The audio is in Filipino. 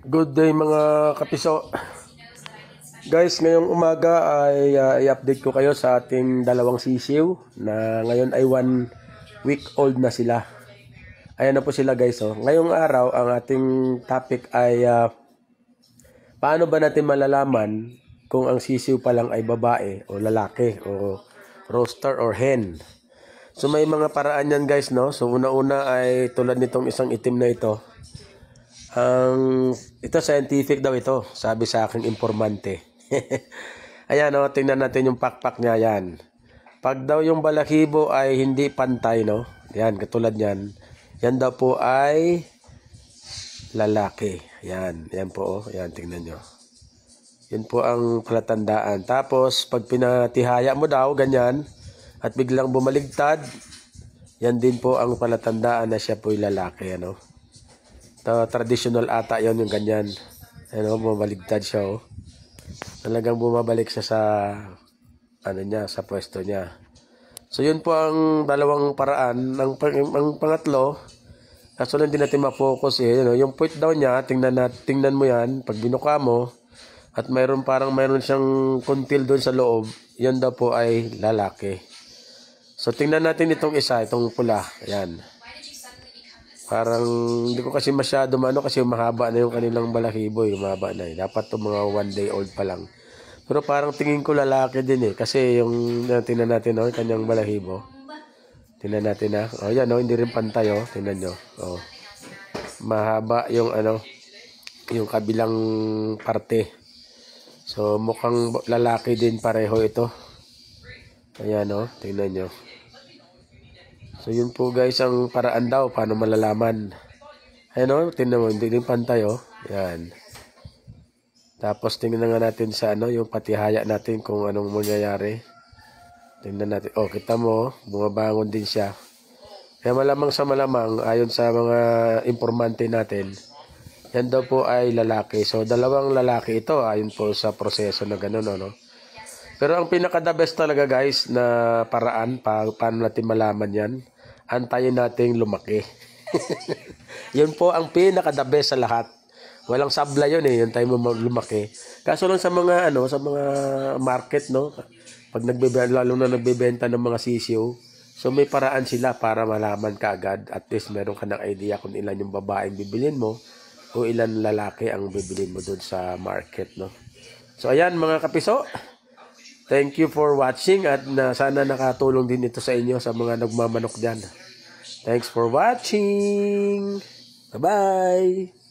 Good day mga kapiso. Guys, ngayong umaga ay i-update ko kayo sa ating dalawang sisiw na ngayon ay 1 week old na sila. Ayan na po sila guys. Oh. Ngayong araw ang ating topic ay paano ba natin malalaman kung ang sisiw pa lang ay babae o lalaki o rooster or hen. So may mga paraan yan guys, no? So una-una ay tulad nitong isang itim na ito. Ito scientific daw ito, sabi sa aking informante. Ayan o, tingnan natin yung pakpak niya yan. Pag daw yung balahibo ay hindi pantay, no? Yan, katulad yan. Yan daw po ay lalaki. Yan, yan po, yan, tingnan nyo. Yan po ang palatandaan. Tapos, pag pinatihaya mo daw, ganyan, at biglang bumaligtad, yan din po ang palatandaan na siya po ay lalaki, ano? Traditional ata yon yung ganyan. Ano, bumabaligtad siya, oh. Talagang bumabalik siya sa ano niya, sa pwesto niya. So yun po ang dalawang paraan. Ang pangatlo, kaso lang din natin ma-focus yung point down niya, tingnan mo yan, pag binuka mo, at mayroon siyang kuntil doon sa loob, yan daw po ay lalaki. So tingnan natin itong isa, itong pula, ayan. Parang hindi ko kasi masyado kasi mahaba na yung kanilang balahibo, mahaba na. Dapat to mga 1 day old pa lang. Pero parang tingin ko lalaki din kasi yung tingnan natin kanyang balahibo. Tingnan natin yan hindi rin pantay tingnan nyo. Mahaba yung yung kabilang parte. So mukhang lalaki din pareho ito. Ayan tingnan nyo. So yun po guys ang paraan daw paano malalaman. Ayan tingnan mo, hindi rin pantay Yan. Tapos tingnan nga natin sa yung patihaya natin kung anong mangyayari. Tingnan natin. Kita mo, bumabangon din siya. Kaya malamang sa malamang, ayon sa mga informante natin, yan daw po ay lalaki. So dalawang lalaki ito ayon po sa proseso na gano'n, Pero ang pinaka-the best talaga guys na paraan paano natin malaman yan, antayin nating lumaki. Yun po ang pinaka-the best sa lahat. Walang sabla yun yung time mo lumaki. Kaso lang sa mga sa mga market pag lalo na nagbebenta ng mga sisiw, so may paraan sila para malaman ka agad. At least meron ka ng idea kung ilan yung babaeng bibilin mo o ilan lalaki ang bibilin mo doon sa market, So ayan mga kapiso. Thank you for watching at sana nakatulong din ito sa inyo sa mga nagmamanok dyan. Thanks for watching. Bye-bye.